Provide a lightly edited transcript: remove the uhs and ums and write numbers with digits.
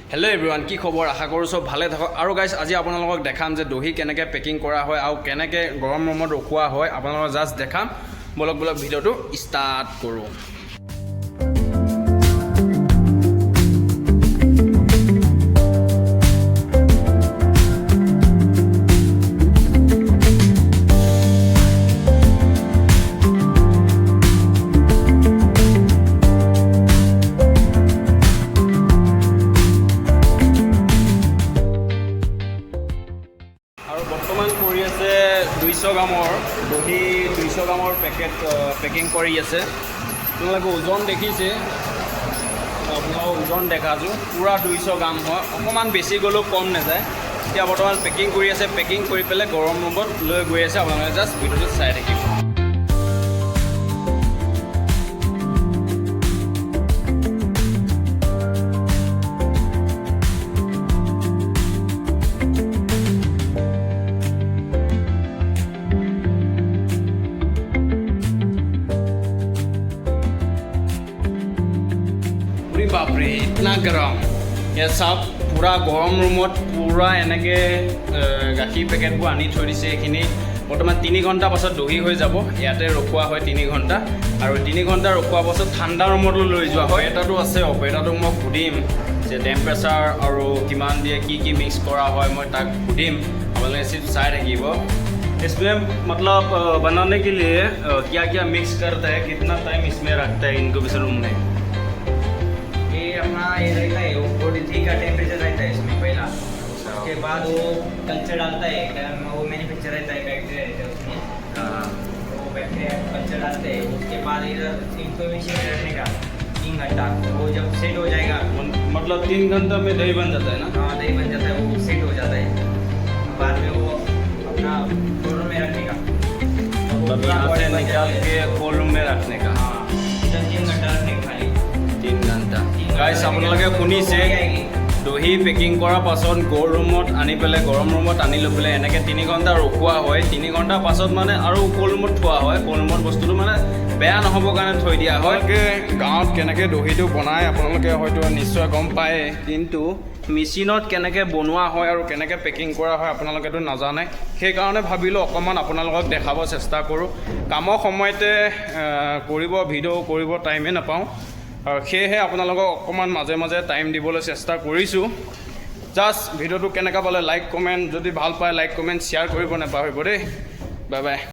Hello everyone की खबर आशा करूँ सब भाले थक और गाइस आज आपनलोक देखाम जे दही केनेके पेकिंग करा হয় और केनेके गरम रूमत रखुआ হয় आपनलोक जस्ट देखाम बोलक बोलक भिडिओ स्टार्ट करूँ। বৰ্তমান কৰি আছে 200 গ্ৰামৰ দহি 200 গ্ৰামৰ পেকিং কৰি আছে। তোমালোকে ওজন দেখিছে, আপোনালোকে ওজন দেখাছোঁ পুৰা 200 গ্ৰাম হয়, অকণমান বেছি গ'লেও কম নাযায়। এতিয়া বৰ্তমান পেকিং কৰি আছে, পেকিং কৰি পেলাই গৰম ৰুমত লৈ গৈ আছে। আপোনালোকে জাষ্ট ভিডিঅ'টো চাই থাকিব। बापरे इतना गरम ये सब पूरा गरम रूमत पूरा एनेके गाखीर पेकेटबो आनी थৈ दिছে। এইখিনি বৰ্তমান 3 ঘণ্টা পাছত দহি হৈ যাব। ইয়াতে ৰখোৱা হয় 3 ঘণ্টা আৰু 3 ঘণ্টা ৰখোৱা পাছত ঠাণ্ডা ৰুমত লৈ যোৱা হয়। এটাটো আছে অপাৰেটৰটোক মই সুধিম যে টেম্পাৰেচাৰ আৰু কিমান দিয়ে কি মিক্স কৰা হয়, মই তাক সুধিম। আপোনালোকে सिर्फ চাই থাকিব। इसमें मतलब बनाने के लिए क्या क्या मिक्स करता है, कितना टाइम इसमें रखता है इनक्यूबेशन रूम में? अपना ये रहता है वो 43 का टेम्परेचर रहता है इसमें पहला। उसके बाद वो कल्चर डालता है, वो मैन्युफैक्चर रहता है, बैक्टीरिया रहता है उसमें। वो बैक्टीरिया कल्चर डालते हैं। उसके बाद इधर इंफॉर्मेशन रखने का 3 घंटा, वो जब सेट हो जाएगा मतलब 3 घंटा में दही बन जाता है ना? हाँ दही बन जाता है, वो सेट हो जाता है। बाद में वो अपना कोल्ड रूम में रखने का, मतलब यहाँ से निकाल के कोल्ड रूम में रखने का। हाँ इधर 3 घंटा रखने का खाली 3 घंटा। गाइस আপোনালোকে শুনিছে দহি পেকিং কৰাৰ পাছত গৰম ৰুমত আনি পেলাই গৰম ৰুমত আনি লৈ পেলাই এনেকৈ 3 ঘণ্টা ৰখোৱা হয়। 3 ঘণ্টাৰ পাছত মানে আৰু কোল্ড ৰুমত থোৱা হয়। কোল্ড ৰুমত বস্তুটো মানে বেয়া নহ'বৰ কাৰণে থৈ দিয়া হয়। গাঁৱত কেনেকৈ দহিটো বনায় আপোনালোকে হয়তো নিশ্চয় গম পায়, কিন্তু মেচিনত কেনেকৈ বনোৱা হয় আৰু কেনেকৈ পেকিং কৰা হয় আপোনালোকেতো নাজানে। সেইকাৰণে ভাবিলোঁ অকণমান আপোনালোকক দেখাব চেষ্টা কৰোঁ। কামৰ সময়তে কৰিব ভিডিঅ' কৰিব টাইমে নাপাওঁ আৰু সেয়েহে আপোনালোকক অকণমান মাজে মাজে টাইম দিবলৈ চেষ্টা কৰিছোঁ। জাষ্ট ভিডিঅ'টো কেনেকুৱা পালে লাইক কমেণ্ট, যদি ভাল পায় লাইক কমেণ্ট শ্বেয়াৰ কৰিব নাপাহৰিব দেই। Bye bye.